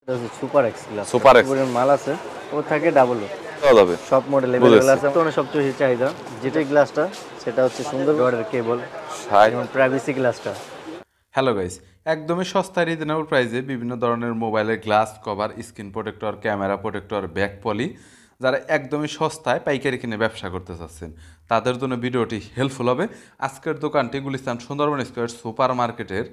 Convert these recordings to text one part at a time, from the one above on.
এটা হচ্ছে super x glass. Super x পুরো মাল আছে, ও থাকে ডাবল ও। দেওয়া যাবে। সব মডেল अवेलेबल আছে। তো সবচেয়ে বেশি চাহিদা যেটা গ্লাসটা সেটা হচ্ছে সুন্দর ওয়াটার কেবল, 60। যেমন প্রাইভেসি গ্লাসটা। হ্যালো গাইস, একদমই সস্তায় রিজনেবল প্রাইসে বিভিন্ন ধরনের মোবাইলের glass cover, screen protector, camera protector, back poly যারা একদমই সস্তায় পাইকারি কিনে ব্যবসা করতে চাচ্ছেন তাদের জন্য ভিডিওটি হেল্পফুল হবে। আজকের দোকানটি গুলিস্তান সুন্দরবন স্কয়ার সুপার মার্কেটের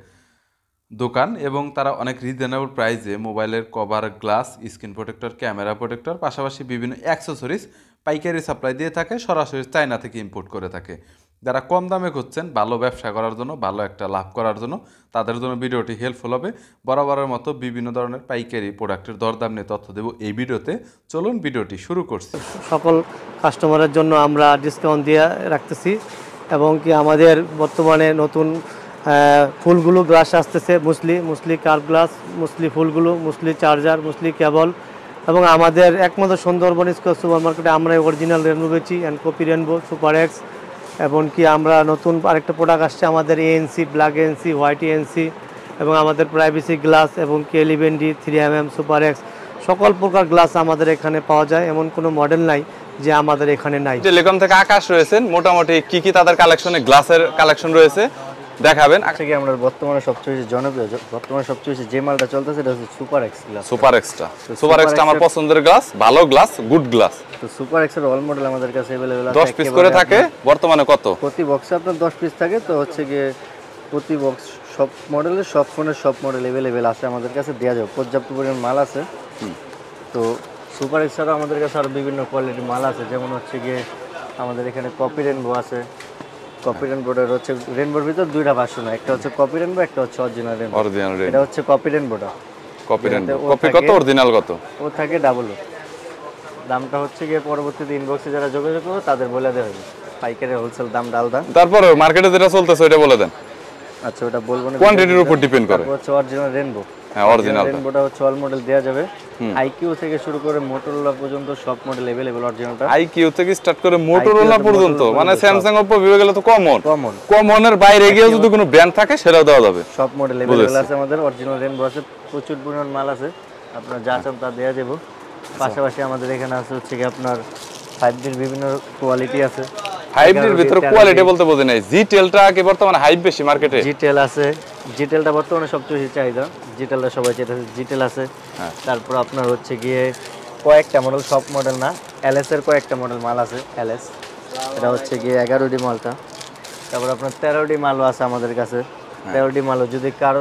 দোকান এবং তারা অনেক রিজনেবল প্রাইসে মোবাইলের cover, glass, screen protector, camera protector পাশাপাশি বিভিন্ন অ্যাক্সেসরিজ পাইকারি সাপ্লাই দিয়ে থাকে, সরাসরি চায়না থেকে ইম্পোর্ট করে থাকে। যারা কম দামে খুঁজছেন ভালো ব্যবসা করার জন্য, ভালো একটা লাভ করার জন্য, তাদের জন্য ভিডিওটি হেল্পফুল হবে। বরাবরের মতো বিভিন্ন ধরনের পাইকারি প্রোডাক্টের দরদাম নিয়ে তথ্য দেব এই ভিডিওতে। চলুন ভিডিওটি শুরু করছি। সকল কাস্টমারের জন্য আমরা ডিসকাউন্ট দিয়ে রাখতেছি এবং কি আমাদের বর্তমানে নতুন ফুলগুলো গ্লাস আসতেছে, মুসলি কার্ভ গ্লাস, মুসলি ফুলগুলো, মুসলি চার্জার, মুসলি কেবল এবং আমাদের একমাত্র সুন্দরবন স্কয়ার সুপার মার্কেটে আমরা অরিজিনাল রেনবো বেচি and copy rainbow, super x এবং কি আমরা নতুন আরেকটা প্রোডাক্ট আসছে আমাদের ANC, black ANC, white ANC এবং আমাদের প্রাইভেসি গ্লাস এবং কে 11D, 3mm, সুপার এক্স সকল প্রকার গ্লাস আমাদের এখানে পাওয়া যায়। এমন কোনো মডেল নাই যে আমাদের এখানে নাই। টেলিকম থেকে আকাশ রয়েছেন, মোটামুটি কি কি তাদের কালেকশনে গ্লাসের কালেকশন রয়েছে দেখাবেন। থেকে আমরা বর্তমানে সবচেয়ে বেশি জনপ্রিয়, বর্তমানে সবচেয়ে বেশি যে মালটা চলতেছে এটা হচ্ছে super x glass. Super extra, super extra আমার পছন্দের গ্লাস, ভালো গ্লাস, গুড গ্লাস। তো সুপার এক্সের অল মডেল আমাদের কাছে अवेलेबल আছে। 10 পিস করে থাকে বর্তমানে কত? প্রতি বক্সে আপনার 10 পিস থাকে। তো হচ্ছে গিয়ে প্রতি বক্স সব মডেলের, সব ফোনের সব মডেল अवेलेबल আছে আমাদের কাছে, দেওয়া যাবে, পর্যাপ্ত পরিমাণ মাল আছে। তো সুপার এক্স ছাড়াও আমাদের কাছে আরও বিভিন্ন কোয়ালিটির মাল আছে, যেমন হচ্ছে গিয়ে আমাদের এখানে কপি রেনবো আছে। কপি রেনবোটার হচ্ছে রেনবোর ভিতর দুইটা ভার্সন, একটা হচ্ছে কপি রেনবো, একটা হচ্ছে অরিজিনাল রেনবো। এটা হচ্ছে কপি রেনবোটা। কপি রেনবো কপি কত, অরিজিনাল কত? ও থাকে ডাবল ও। দামটা হচ্ছে গিয়ে পরবর্তীতে ইনবক্সে যারা যোগাযোগ করবে তাদের বলে দেওয়া হবে, পাইকারি হোলসেল দাম আলাদা। তারপরে মার্কেটে যেটা চলতেছে ওটা বলে দেন। আচ্ছা, ওটা বলবো না, কোয়ান্টিটির উপর ডিপেন্ড করে। হচ্ছে অরিজিনাল রেনবো। হ্যাঁ, অরিজিনাল রেনবোটা হচ্ছে অল মডেল দেওয়া যাবে, আইকিউ থেকে শুরু করে মোটরোলা পর্যন্ত সব মডেল अवेलेबल। অরিজিনালটা আইকিউ থেকে স্টার্ট করে মোটরোলা পর্যন্ত, মানে স্যামসাং, ওপো, ভিভো গেলে তো কমন। কমনের বাইরে গিয়ে যদি কোনো ব্র্যান্ড থাকে সেটাও দেওয়া যাবে। সব মডেল अवेलेबल আছে আমাদের। অরিজিনাল রেনবো আছে, প্রচুর পরিমাণ মাল আছে, আপনার যা চান তা দেওয়া যাবে। পাশাপাশি আমাদের এখানে আছে হচ্ছে কি আপনার 5D এর বিভিন্ন কোয়ালিটি আছে। 5D এর ভিতরে কোয়ালিটি বলতে বোঝে নাই, জিটেলটা কি বর্তমানে হাইপ বেশি মার্কেটে? জিটেল আছে, জিটেলটা বর্তমানে সবচেয়ে বেশি চাহিদা, জিটেলটা সবাই যেটা জিটেল আছে। তারপর আপনার হচ্ছে গিয়ে কয়েকটা মডেল, সব মডেল না, এলএস এর কয়েকটা মডেল মাল আছে। এলএস এটা হচ্ছে গিয়ে 11D মালটা। তারপর আপনার 13D মালও আছে আমাদের কাছে। 13D মালও যদি কারো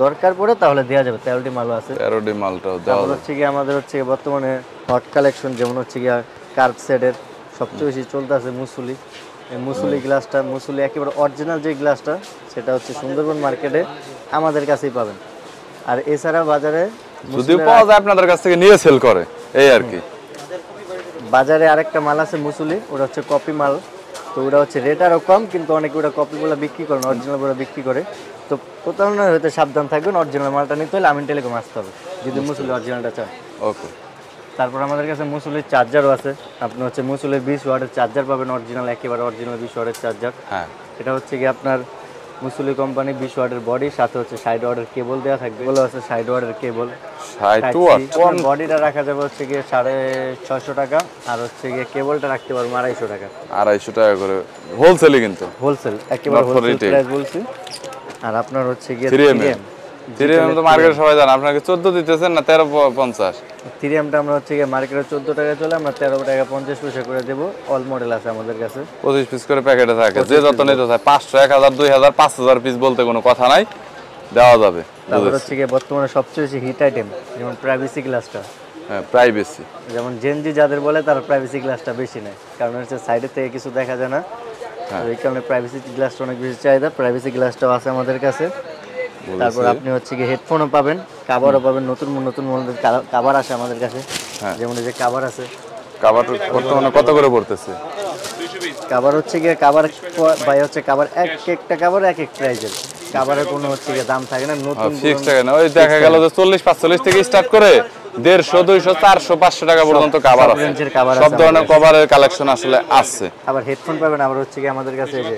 দরকার পড়ে তাহলে দেওয়া যাবে, 13D মালও আছে। 13D মালটাও দেওয়া তারপর যাবে। হচ্ছে গিয়ে আমাদের হচ্ছে বর্তমানে হট কালেকশন, যেমন হচ্ছে গিয়ে কার্ভ সেটের সবচেয়ে বেশি চলতেছে মুসুলি। এই মুসুলি গ্লাসটা, মুসুলি একেবারে অরিজিনাল যে গ্লাসটা, সেটা হচ্ছে সুন্দরবন মার্কেটে আমাদের কাছেই পাবেন। আর এছাড়া বাজারে যদি পাওয়া যায় আপনাদের কাছ থেকে নিয়ে সেল করে, এই আর কি। বাজারে আরেকটা মাল আছে মুসুলি, ওটা হচ্ছে কপি মাল। তো ওটা হচ্ছে রেট আরও কম, কিন্তু অনেকে ওটা কপিগুলো বিক্রি করে না, অরিজিনালগুলো বিক্রি করে। তো প্রতারণা হতে সাবধান থাকবেন, অরিজিনাল মালটা নিতে হলে আমিন টেলিকম আসতে হবে যদি মুসুলি অরিজিনালটা চান। ওকে। তারপর আমাদের কাছে মুসুলির চার্জারও আছে। আপনি হচ্ছে মুসুলির 20 ওয়াটের চার্জার পাবেন, অরিজিনাল, একেবারে অরিজিনাল 20 ওয়াটের চার্জার। হ্যাঁ, এটা হচ্ছে কি আপনার মুসুলি কোম্পানি 20 ওয়াটের বডি, সাথে হচ্ছে 60 ওয়াটের কেবল দেওয়া থাকবে। এগুলো আছে 60 ওয়াটের কেবল। 60 ওয়াট বডিটা রাখা যাবে হচ্ছে গিয়ে 650 টাকা, আর হচ্ছে গিয়ে কেবলটা রাখতে পারবো 250 টাকা। 250 টাকা করে হোলসেলই, কিন্তু হোলসেল, একেবারে হোলসেল প্রাইস বলছি। আর আপনার হচ্ছে গিয়ে 3M তো মার্কেটে সবাই জানে, আপনাকে 14 দিতেছেন না 13.50? 3Mটা আমরা হচ্ছে গিয়ে মার্কেটে 14 টাকা চলে, আমরা 13 টাকা 50 পয়সা করে দেবো। অল মডেল আছে আমাদের কাছে, 25 পিস করে প্যাকেটে থাকে, যে যত নিতে চায় 500, 1000, 2000, 5000 পিস বলতে কোনো কথা নাই, দেওয়া যাবে। তারপর হচ্ছে গিয়ে বর্তমানে সবচেয়ে বেশি হিট আইটেম, যেমন প্রাইভেসি গ্লাসটা। হ্যাঁ, প্রাইভেসি, যেমন জেনজি যাদের বলে তারা প্রাইভেসি গ্লাসটা বেশি নেয়, কারণ হচ্ছে সাইডের থেকে কিছু দেখা যায় না। এই কারণে প্রাইভেসি গ্লাসটা অনেক বেশি চাহিদা। প্রাইভেসি গ্লাসটাও আছে আমাদের কাছে। তারপর আপনি হচ্ছে গিয়ে হেডফোনও পাবেন, কাভারও পাবেন, নতুন নতুন মডেলের কাভার আছে আমাদের কাছে। যেমন এই যে কাভার আছে, কাভার বর্তমানে কত করে পড়তেছে? কাভার হচ্ছে গিয়ে কাভার ভাই হচ্ছে কাভার একটা কাভার এক এক প্রাইজের, কাভারের কোনো হচ্ছে গিয়ে দাম থাকে না, নতুন ফিক্স টাকা না। ওই দেখা গেল যে 40-45 থেকে স্টার্ট করে 150, 200, 400, 500 টাকা পর্যন্ত কাভার আছে। সব ধরনের কভারের কালেকশন আসলে আছে। আবার হেডফোন পাবেন, আবার হচ্ছে কি আমাদের কাছে এই যে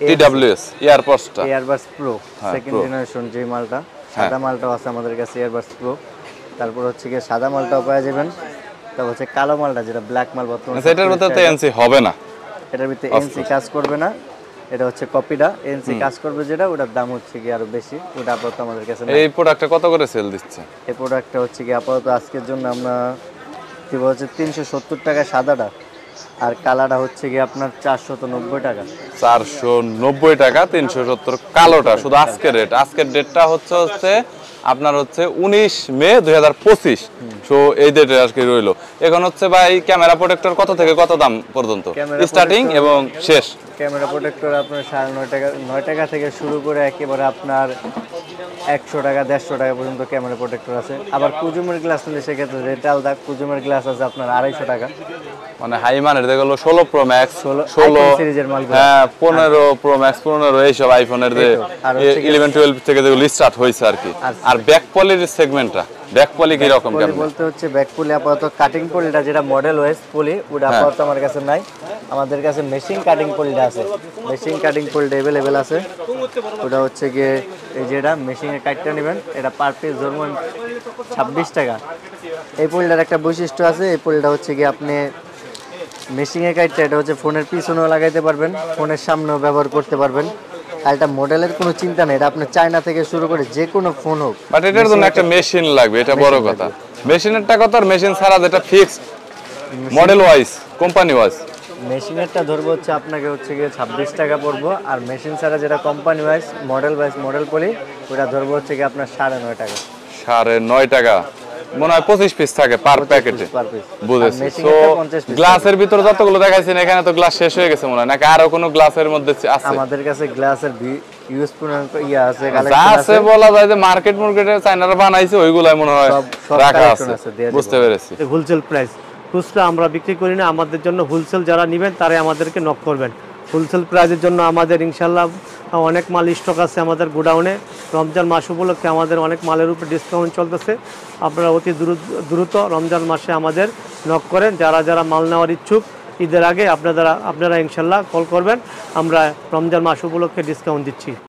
TWS ইয়ারবাডসটা, ইয়ারবাডস প্রো সেকেন্ড জেনারেশন যে মালটা, সাদা মালটাও আছে আমাদের কাছে, ইয়ারবাডস প্রো। তারপর হচ্ছে গিয়ে সাদা মালটাও পাওয়া যাবেন, তারপর হচ্ছে কালো মালটা যেটা ব্ল্যাক মাল বর্তমানে। এটার ভিতরে তো এনসি হবে না, এটার ভিতরে এনসি কাজ করবে না, এটা হচ্ছে কপিটা। এনসি কাজ করবে যেটা, ওটার দাম হচ্ছে কি আরো বেশি, ওটা আপাতত আমাদের কাছে নাই। এই প্রোডাক্টটা কত করে সেল দিচ্ছে? এই প্রোডাক্টটা হচ্ছে কি আপাতত আজকের জন্য আমরা দিব হচ্ছে 370 টাকা সাদাটা, আর কালাটা হচ্ছে কি আপনার 490 টাকা। 490 টাকা 370 কালোটা, শুধু আজকের রেট। আজকের ডেটটা হচ্ছে আপনার হচ্ছে 19 মে 2025। সো এই ডেটে আজকে রইলো। এখন হচ্ছে ভাই ক্যামেরা প্রোটেক্টর কত থেকে কত দাম পর্যন্ত স্টার্টিং এবং শেষ? ক্যামেরা প্রোটেক্টর আপনার 9.5 টাকা, 9 টাকা থেকে শুরু করে একেবারে আপনার 100 টাকা 150 টাকা পর্যন্ত ক্যামেরা প্রোটেক্টর আছে। আবার কুজুমের গ্লাস নিলে সেক্ষেত্রে রেট আলাদা। কুজুমের গ্লাস আছে আপনার 250 টাকা। মানে হাই মানের দেখলো 16 প্রো ম্যাক্স, 16 সিরিজের মাল, হ্যাঁ 15 প্রো ম্যাক্স, 15 এইসব আইফোনের যে 11 12 থেকে যেগুলো স্টার্ট হয়েছে আর কি। আর ব্যাক পলির সেগমেন্টটা, ব্যাক পলি কি রকম কেমন? বলতে হচ্ছে ব্যাক পলি আপাতত কাটিং পলিটা যেটা মডেল ওয়াইজ পলি, ওটা আপাতত আমার কাছে নাই। আমাদের কাছে মেশিন কাটিং পলিটা আছে, মেশিন কাটিং পলিটা अवेलेबल আছে। ওটা হচ্ছে গিয়ে এই যেটা মেশিনে কাটটা নেবেন, এটা পার পিস ধরুন 26 টাকা। এই পলিটার একটা বৈশিষ্ট্য আছে, এই পলিটা হচ্ছে গিয়ে আপনি মেশিনে কাটটা, এটা হচ্ছে ফোনের পিছনেও লাগাইতে পারবেন, ফোনের সামনেও ব্যবহার করতে পারবেন। আর এটা মডেলের কোনো চিন্তা নেই, এটা আপনার চায়না থেকে শুরু করে যে কোনো ফোন হোক, বাট এটার জন্য একটা মেশিন লাগবে, এটা বড় কথা। মেশিনেরটা কত আর মেশিন ছাড়া যেটা fixed model wise company wise? মেশিনেরটা ধরবো হচ্ছে আপনাকে হচ্ছে গিয়ে 26 টাকা পড়বো, আর মেশিন ছাড়া যেটা কোম্পানি ওয়াইজ মডেল পলি, ওটা ধরবো হচ্ছে গিয়ে আপনার 9.5 টাকা। 9.5 টাকা মনে হয় 25 পিস থাকে পার প্যাকেটে। বুঝেছি। তো গ্লাসের ভিতরে যতগুলো দেখাইছেন এখানে তো গ্লাস শেষ হয়ে গেছে মনে হয়, নাকি আরো কোনো গ্লাসের মধ্যে আছে? আমাদের কাছে গ্লাসের ইউজফুল ইয়া আছে, যা আছে বলা যায় যে মার্কেটে চাইনারা বানাইছে ওইগুলাই মনে হয় রাখা আছে। বুঝতে পেরেছি। হোলসেল প্রাইস, খুচরা আমরা বিক্রি করি না। আমাদের জন্য হোলসেল যারা নেবেন তারাই আমাদেরকে নক করবেন। হোলসেল প্রাইসের জন্য আমাদের ইনশাল্লাহ অনেক মাল স্টক আছে আমাদের গোডাউনে। রমজান মাস উপলক্ষে আমাদের অনেক মালের উপর ডিসকাউন্ট চলতেছে। আপনারা অতি দ্রুত রমজান মাসে আমাদের নক করেন। যারা যারা মাল নেওয়ার ইচ্ছুক ঈদের আগে আপনারা ইনশাল্লাহ কল করবেন, আমরা রমজান মাস উপলক্ষে ডিসকাউন্ট দিচ্ছি।